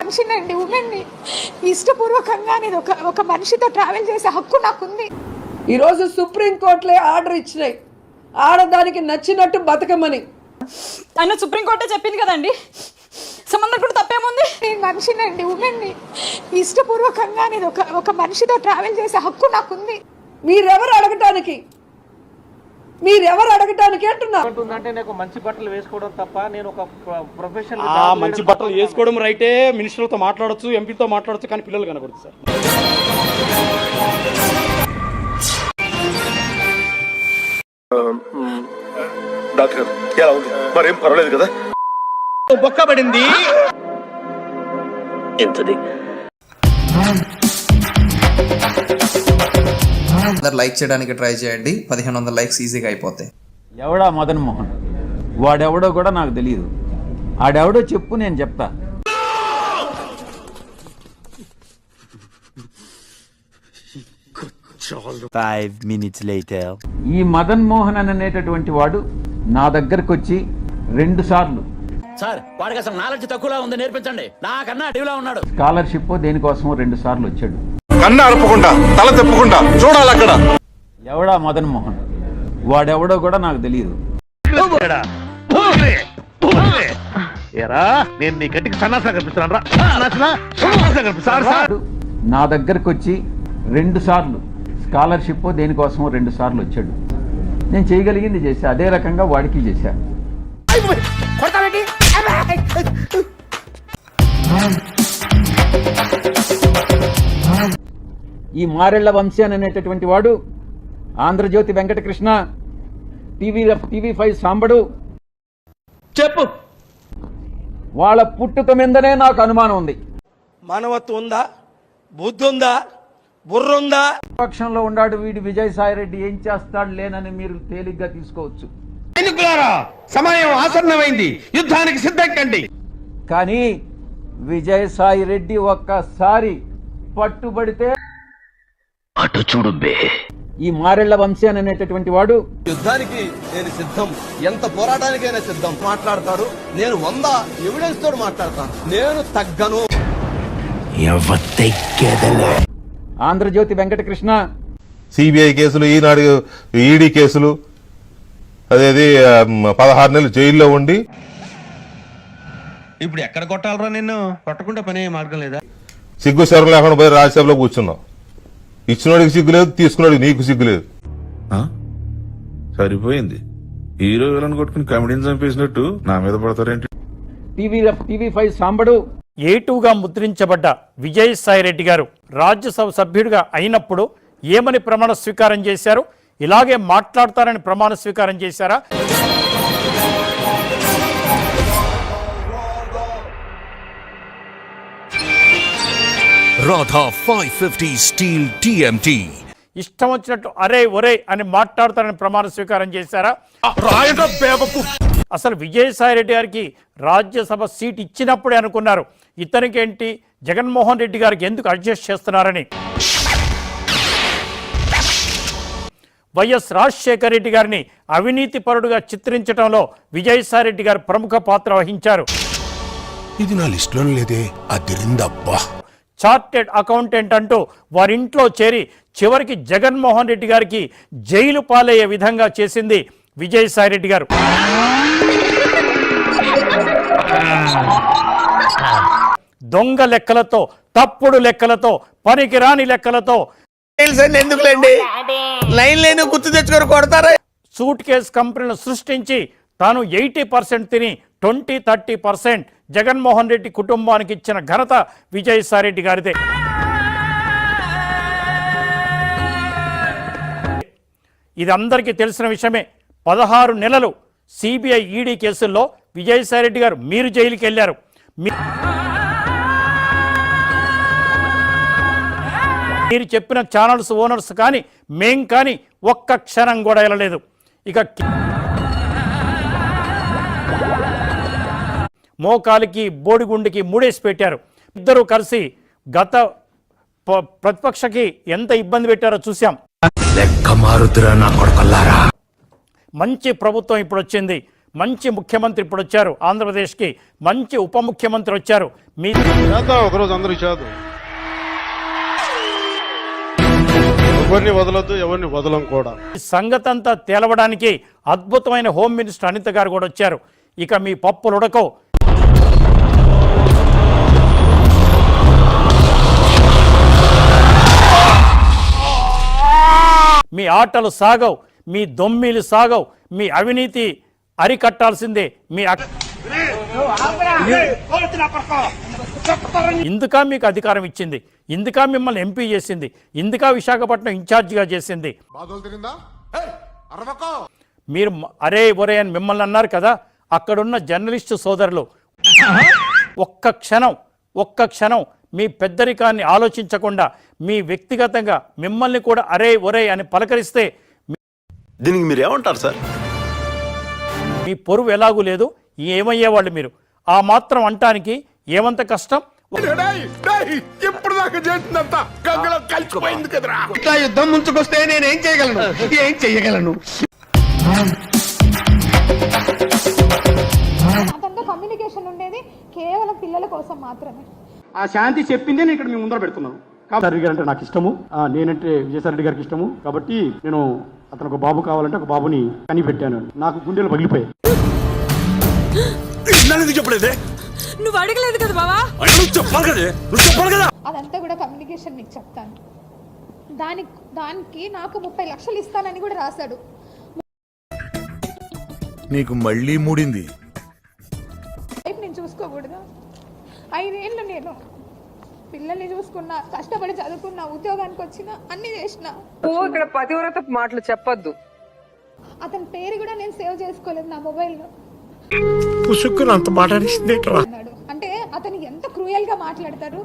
మనిషినండి, ఉమెన్ని. ఇష్టపూర్వకంగా నేను ఒక మనిషితో ట్రావెల్ చేసే హక్కు నాకుంది. ఈరోజు సుప్రీంకోర్టులే ఆర్డర్ ఇచ్చినాయి ఆడదానికి నచ్చినట్టు బతకమని. ఆయన సుప్రీంకోర్టే చెప్పింది కదండి, సంబంధం కూడా తప్పేముంది. నేను మనిషినండి, ఉమెన్ని. ఇష్టపూర్వకంగా నేను ఒక మనిషితో ట్రావెల్ చేసే హక్కు నాకుంది. మీరెవరు అడగటానికి అంటున్నా. మంచి బట్టలు వేసుకోవడం తప్ప నేను ఒక ప్రొఫెషనల్ మంచి బట్టలు వేసుకోవడం రైటే, మినిస్టర్లతో మాట్లాడొచ్చు, ఎంపీతో మాట్లాడొచ్చు, కానీ పిల్లలు కనకూడదు సార్. డాక్టర్ ఎలా ఉంది? మరేం పర్వాలేదు కదా? బొక్కబడింది ఎంతది? లైక్ చేయడానికి ట్రై చేయండి. 1500 లైక్స్ ఈజీగా అయిపోతాయి. ఎవడా మదన్ మోహన్? వాడెవడో కూడా నాకు తెలియదు. ఆడెవడో చెప్పు, నేను చెప్తా. ఈ మదన్ మోహన్ అనేటటువంటి వాడు నా దగ్గరకు వచ్చి 2 సార్లు సార్, వాడికి అసలు నాలెడ్జ్ తక్కువలా ఉంది, నేర్పించండి. నాకన్నా అడవిలా ఉన్నాడు. స్కాలర్షిప్ దేనికోసం 2 సార్లు వచ్చాడు. కన్ను అరపకుండా తల తిప్పకుండా చూడాలి అక్కడ. ఎవడా మదన్ మోహన్? వాడెవడో కూడా నాకు తెలియదు. నా దగ్గరకు వచ్చి 2 సార్లు స్కాలర్షిప్ దేనికోసం 2 సార్లు వచ్చాడు. నేను చేయగలిగింది చేశా, అదే రకంగా వాడికి చేశా. ఈ మారెళ్ల వంశీ అనేటటువంటి వాడు, ఆంధ్రజ్యోతి వెంకటకృష్ణ, టీవీ5 సాంబడు, చెప్పు. వాళ్ళ పుట్టుక మీదనే నాకు అనుమానం ఉంది. మానవత్వం ఉందా? బుద్ధి ఉందా? బుర్ర ఉందా? పక్షంలో ఉన్నాడు వీడి విజయసాయిరెడ్డి, ఏం చేస్తాడు లేనని మీరు తేలిగ్గా తీసుకోవచ్చు. సమయం ఆసన్నమైంది, యుద్ధానికి సిద్ధం కండి. కానీ విజయసాయిరెడ్డి ఒక్కసారి పట్టుబడితే అటు చూడు బే. ఈ మారెళ్ల వంశీ అనేటటువంటి వాడు యుద్ధానికి నేను సిద్ధం, ఎంత పోరాటానికైనా సిద్ధం మాట్లాడతాడు. నేను 100 ఎవిడెన్స్ తోడు మాట్లాడతాను, నేను తగ్గను. ఆంధ్రజ్యోతి వెంకటకృష్ణ, సిబిఐ కేసులు, ఈనాడు ఈడీ కేసులు, అదేది 16 నెలలు జైల్లో ఉండి ఇప్పుడు ఎక్కడ కొట్టాలరా నిన్ను? కొట్టకుండా పనే మార్గం లేదా? సిగ్గు శరం లేకుండా పోయి రాజ్యసభలో కూర్చున్నావు. ఇచ్చినోడికి సిగ్గు లేదు, తీసుకున్నాడికి నీకు సిగ్గు లేదు. సరిపోయింది. హీరో విలన్ కొట్టుకుని కమెడీని చంపేసినట్టు నా మీద పడతారేంటి? టీవీ5 సాంబడు. A2గా ముద్రించబడ్డ విజయసాయిరెడ్డి గారు రాజ్యసభ సభ్యుడిగా అయినప్పుడు ఏమని ప్రమాణ స్వీకారం చేశారు? ఇలాగే మాట్లాడతారని ప్రమాణ స్వీకారం చేశారా? Radha 550 steel TMT. ఇష్టం వచ్చినట్టు అరే ఒరే అని మాట్లాడతారని ప్రమాణ స్వీకారం చేశారా? అసలు విజయసాయిరెడ్డి గారికి రాజ్యసభ సీట్ ఇచ్చినప్పుడే అనుకున్నారు ఇతనికేంటి జగన్మోహన్ రెడ్డి గారికి ఎందుకు అడ్జస్ట్ చేస్తున్నారని. వైఎస్ రాజశేఖర రెడ్డి గారిని అవినీతి పరుడుగా చిత్రించడంలో విజయసాయిరెడ్డి గారు ప్రముఖ పాత్ర వహించారు. ఇది నా లిస్టులో లేదే, అదిరిందబ్బా. చార్టెడ్ అకౌంటెంట్ అంటూ వారింట్లో చేరి చివరికి జగన్మోహన్ రెడ్డి గారికి జైలు పాలయ్యే విధంగా చేసింది విజయసాయిరెడ్డి గారు. దొంగ లెక్కలతో, తప్పుడు లెక్కలతో, పనికిరాని లెక్కలతో ఎందుకులేండి లైన్ లేని గుర్తు తెచ్చుకొని కొడతారా? సూట్ కేస్ కంపెనీలు సృష్టించి తాను 80% తిని 20-30% జగన్మోహన్ రెడ్డి కుటుంబానికి ఇచ్చిన ఘనత విజయసాయిరెడ్డి గారిదే. ఇది అందరికీ తెలిసిన విషయమే. 16 నెలలు సిబిఐ ఈడీ కేసుల్లో విజయసాయిరెడ్డి గారు మీరు జైలుకి వెళ్ళారు. మీరు చెప్పిన ఛానల్స్ ఓనర్స్ కానీ మేం కానీ ఒక్క క్షణం కూడా వెళ్ళలేదు. ఇక మోకాలికి బోడిగుండికి మూడేసి పెట్టారు. ఇద్దరు కలిసి గత ప్రతిపక్షకి ఎంత ఇబ్బంది పెట్టారో చూసాం. లెక్క మారుతురా నా కొడుకల్లారా. మంచి ప్రభుత్వం ఇప్పుడు వచ్చింది. మంచి ముఖ్యమంత్రి ఇప్పుడు వచ్చారు ఆంధ్రప్రదేశ్కి, మంచి ఉప ముఖ్యమంత్రి వచ్చారు. మీ ఒకరోజు అందరూ చేద్దాం, ఎవరిని వదలొద్దు, ఎవరిని వదలం కూడా. సంగతంతా తేలవడానికి అద్భుతమైన హోమ్ మినిస్టర్ అనిత గారు కూడా వచ్చారు. ఇక మీ పప్పులు ఉడకవు. మీ ఆటలు సాగవు, మీ దొమ్మిలు సాగవు, మీ అవినీతి అరికట్టాల్సిందే. మీ ఇందుకా మీకు అధికారం ఇచ్చింది, ఇందుకా మిమ్మల్ని ఎంపీ చేసింది, ఇందుకా విశాఖపట్నం ఇన్ఛార్జిగా చేసింది. మీరు అరే ఒరే అని మిమ్మల్ని అన్నారు కదా, అక్కడున్న జర్నలిస్టు సోదరులు ఒక్క క్షణం మీ పెద్దరికాన్ని ఆలోచించకుండా మీ వ్యక్తిగతంగా మిమ్మల్ని కూడా అరే ఒరే అని పలకరిస్తే దీనికి మీరు ఏమంటారు సార్? మీ పొరుగు ఎలాగూ లేదు, ఏమయ్యేవాళ్ళు మీరు. ఆ మాత్రం అంటానికి ఏమంత కష్టం? ఇప్పుడు దాకా చేసిందంతా గంగలో కలిసిపోయింది కదరా. యుద్ధం ముంచుకొస్తే నేనేం చేయగలను? ఏం చెయ్యగలను? అతనితో కమ్యూనికేషన్ ఉండేది కేవలం పిల్లల కోసం మాత్రమే. ఆ శాంతి చెప్పిందే నేను ఇక్కడ మీ ముందర పెడుతున్నాను. కాబట్టి గారు అంటే నాకు ఇష్టము, నేనంటే విజయసాయి రెడ్డి గారికి ఇష్టము. కాబట్టి నేను అతను ఒక బాబు కావాలంటే ఒక బాబుని కని పెట్టాను. నాకు గుండెలు పగిలిపోయాయి. చెప్పలేదే, నువ్వు అడగలేదు కదా బావా, అదంతా కూడా కమ్యూనికేషన్ మీకు చెప్తాను. దానికి నాకు 30 లక్షలు ఇస్తానని కూడా రాశాడు. నీకు మళ్ళీ మూడింది. నేను చూసుకోకూడదా? 5 ఏళ్ళు నేను పిల్లల్ని చూసుకున్నా, కష్టపడి చదువుకున్నా, ఉద్యోగానికి వచ్చినా, అన్ని చేసినా. ఇక్కడ పతివ్రత మాటలు చెప్పొద్దు. అతని పేరు కూడా నేను సేవ్ చేసుకోలేదు నా మొబైల్లో. అంటే అతను ఎంత క్రూయల్ గా మాట్లాడతారు,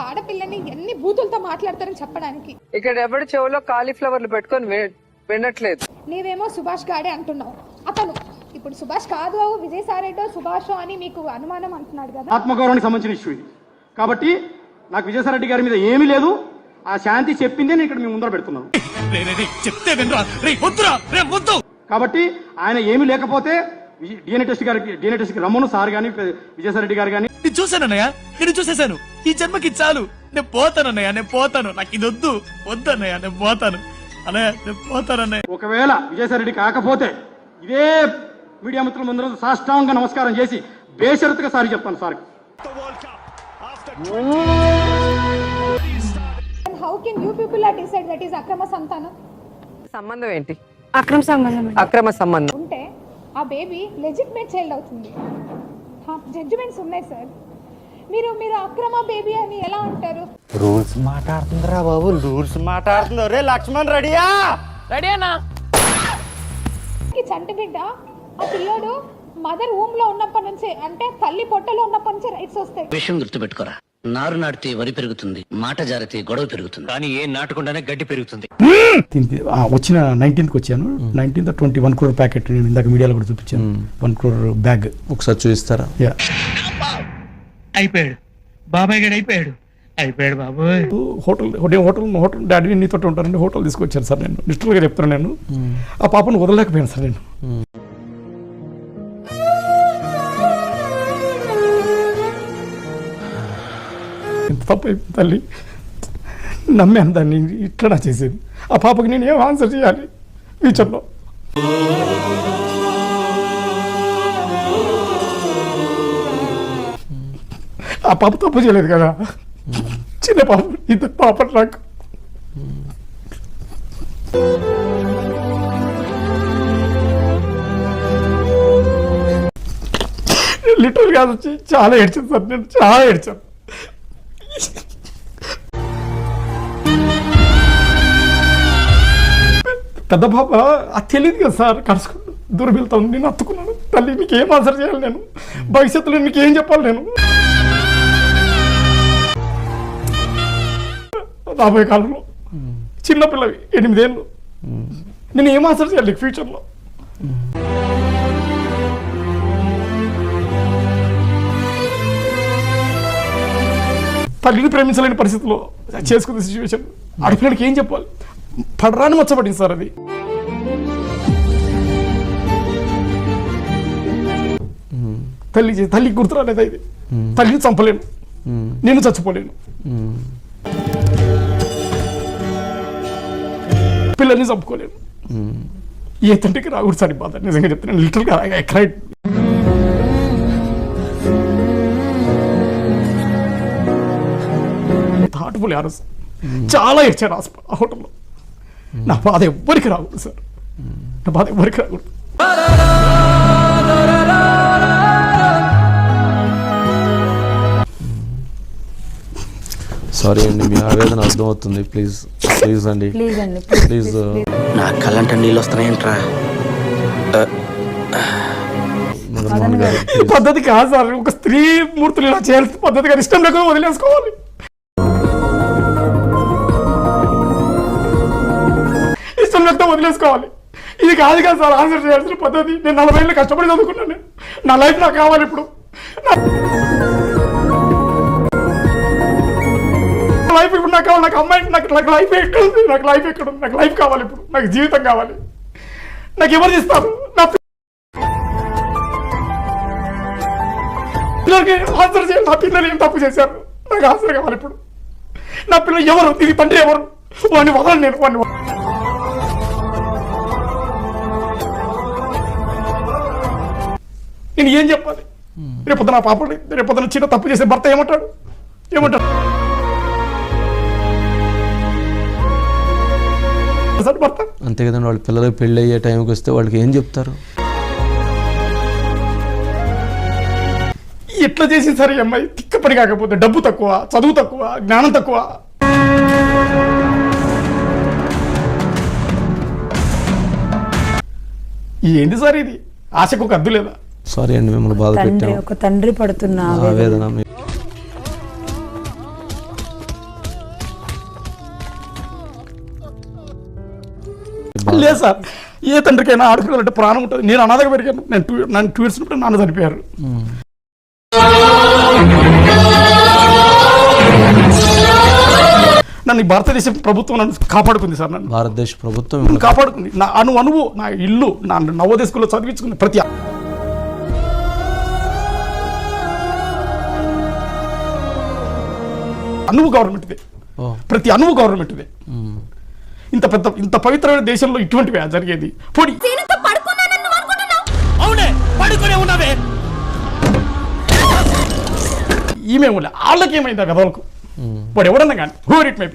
ఆడపిల్లని ఎన్ని బూతులతో మాట్లాడతారని చెప్పడానికి. ఇక్కడ ఎవరి చెవులో కాలీఫ్లవర్లు పెట్టుకొని వినట్లేదు. నీవేమో సుభాష్ గాడే అంటున్నావు. అతను ఇప్పుడు సుభాష్ కాదు, విజయసాయి రెడ్డి సుభాష్ అని మీకు అనుమానం అంటున్నాడు కదా. ఆత్మగౌరవానికి సంబంధించిన ఇష్యూ ఇది. కాబట్టి నాకు విజయసాయి రెడ్డి గారి మీద ఏమీ లేదు. ఆ శాంతి చెప్పిందే నేను ఇక్కడ మీ ముందర పెడుతున్నాను. కాబట్టి ఆయన ఏమీ లేకపోతే డిఎన్ఏ టెస్ట్ కి రమ్మను సార్ గాని విజయసాయి రెడ్డి గారు గాని. చూసానన్నయ్య, నేను చూసేశాను. ఈ జన్మకి చాలు, నేను పోతానన్నయ్య, నేను పోతాను. నాకు ఇది వద్దన్నయ్య, నేను పోతాను అన్నయ్య, నేను పోతానన్నయ్య. ఒకవేళ విజయసాయి రెడ్డి కాకపోతే ఇదే మీడియా మిత్రుల ముందు సాష్టాంగ నమస్కారం చేసి బేషరతుగా సారి చెప్తాను sir. How can you people decide that is అక్రమ సంతానం? సంబంధం ఏంటి? అక్రమ సంబంధం ఉంటే ఆ బేబీ లెజిటిమేట్ చైల్డ్ అవుతుంది. జడ్జిమెంట్స్ ఉన్నాయి సార్. మీరు అక్రమ బేబీ అని ఎలా అంటారు? రూల్స్ మాట్లాడుతుందిరా బాబు, రూల్స్ మాట్లాడుతుందో. రే లక్ష్మణ్ రెడీయా? రెడీ అన్నా. చంటి బిడ్డ ఆ పిల్లోడు మదర్ వూమ్ లో ఉన్నప్పటి నుంచే, అంటే తల్లి పొట్టలో ఉన్నప్పటి నుంచే రైట్స్ వస్తాయి. విషయం గుర్తుపెట్టుకోరా, నారు నాటితే వరి పెరుగుతుంది, మాట జారితే గొడవ పెరుగుతుంది, కానీ ఏ నాటకుండానే గడ్డి పెరుగుతుంది. వచ్చిన 19th వచ్చాను. 19th 21 crore ప్యాకెట్ నేను ఇందాక మీడియాలో కూడా చూపించాను. 1 crore బ్యాగ్. ఒకసారి చూపిస్తారా? అయిపోయాడు బాబాయ్ గడు, అయిపోయాడు బాబాయ్. హోటల్ డాడీ నీతో ఉంటానండి, హోటల్ తీసుకొచ్చాను సార్. నేను నిష్ఠులుగా చెప్తాను, నేను ఆ పాపను వదలలేకపోయాను సార్. నేను ఎంత తప్పు అయిపోయింది తల్లి, నమ్మాను దాన్ని, ఇట్లా నా చేసేది. ఆ పాపకి నేను ఏం ఆన్సర్ చేయాలి ఫ్యూచర్లో? ఆ పాప తప్పు చేయలేదు కదా, చిన్న పాప, ఇద్దరు పాప నాకు. లిటరల్ గా వచ్చి చాలా ఏడ్చాను సార్, నేను చాలా ఏడ్చాను. పెద్ద పాప అది తెలియదు కదా సార్, కలుసుకుంటూ దూరం వెళ్తాను. నేను అత్తుకున్నాను, తల్లి నీకు ఏం ఆన్సర్ చేయాలి, నేను భవిష్యత్తులో నీకు ఏం చెప్పాలి, నేను రాబోయే కాలంలో చిన్నపిల్లవి 8 ఏళ్ళు, నేను ఏం ఆన్సర్ చేయాలి నీకు ఫ్యూచర్లో? తల్లిని ప్రేమించలేని పరిస్థితిలో చేసుకునే సిచ్యువేషన్, ఆడపిల్లడికి ఏం చెప్పాలి? పడరాని మచ్చబడింది సార్ అది. తల్లి గుర్తురాలేదా ఇది? తల్లిని చంపలేను, నేను చచ్చిపోలేను, పిల్లల్ని చంపుకోలేను. ఏ తండ్రికి రాకూడదు సార్ ఈ బాధ. నిజంగా చెప్తాను, లిటరల్గా ఐ క్రైడ్. హార్ట్ఫుల్ ఆ రోజు చాలా ఏడ్చారు ఆ హోటల్లో. నా బాధ ఎవ్వరికి రాకూడదు సార్, నా బాధ ఎవ్వరికి రాకూడదు. సారీ అండి, మీ ఆవేదన అర్థమవుతుంది. ప్లీజ్ ప్లీజ్ అండి, ప్లీజ్. నా కళ్ళంట నీళ్ళు వస్తున్నాయంట్రా. పద్ధతి కాదు సార్, ఒక స్త్రీ మూర్తులు ఇలా చేయాల్సిన పద్ధతి కాదు. ఇష్టం లేకుండా వదిలేసుకోవాలి. ఇష్టం లేకపోతే వదిలేసుకోవాలి. ఇది కాదు కదా సార్ ఆన్సర్ చేయాల్సిన పద్ధతి. నేను 40 ఏళ్ళు కష్టపడి చదువుకున్నాను. నా లైఫ్ నాకు కావాలి ఇప్పుడు. లైఫ్ ఇప్పుడు నాకు కావాలి. నాకు అమ్మాయి, నాకు లైఫ్ ఎక్కడుంది? నాకు లైఫ్ ఎక్కడుంది? నాకు లైఫ్ కావాలి ఇప్పుడు. నాకు జీవితం కావాలి. నాకు ఎవరు ఇస్తారు? నా పిల్లలకి ఆన్సర్ చేయాలి. నా పిల్లలు ఏం తప్పు చేశారు? నాకు ఆన్సర్ కావాలి ఇప్పుడు. నా పిల్లలు ఎవరు? దీనికి తండ్రి ఎవరు? వాడిని వదలను నేను. వాడిని నేను ఏం చెప్పాలి? రేపొద్దు నా పాపని, రేపొద్దున చిన్న తప్పు చేసే భర్త ఏమంటాడు? భర్త అంతే కదండి. వాళ్ళ పిల్లలకి పెళ్ళి అయ్యే టైంకి వస్తే వాళ్ళకి ఏం చెప్తారు? ఎట్లా చేసి సరే అమ్మాయి తిక్కపడి కాకపోతే డబ్బు తక్కువ, చదువు తక్కువ, జ్ఞానం తక్కువ. ఏంటి సార్ ఇది? ఆశకు ఒక అద్దు లేదా? సారీ అండి, మిమ్మల్ని బాధ పెట్టాను. ఒక తండ్రి పడుతున్న ఆవేదన లేదు సార్. ఏ తండ్రికైనా ఆడుకోవాలంటే ప్రాణం ఉంటుంది. నేను అనాథగా పెరిగాను. నన్ను 2 years ఉన్నప్పుడు నాన్న చనిపోయారు. నన్ను భారతదేశ ప్రభుత్వం నన్ను కాపాడుకుంది సార్. నన్ను భారతదేశ ప్రభుత్వం కాపాడుకుంది. నా అనువు, నా ఇల్లు, నా నవోదయ స్కూల్లో చదివించుకుంది. ప్రతి అణువు గవర్నమెంట్దే, ప్రతి అణువు గవర్నమెంట్దే. ఇంత పవిత్రమైన దేశంలో ఇటువంటివే జరిగేది. పోనీ ఈమె వాళ్ళకి ఏమైంది ఆ గదవలకు? వాడు ఎవడన్నా కానీ హూ ఇట్ మే బి.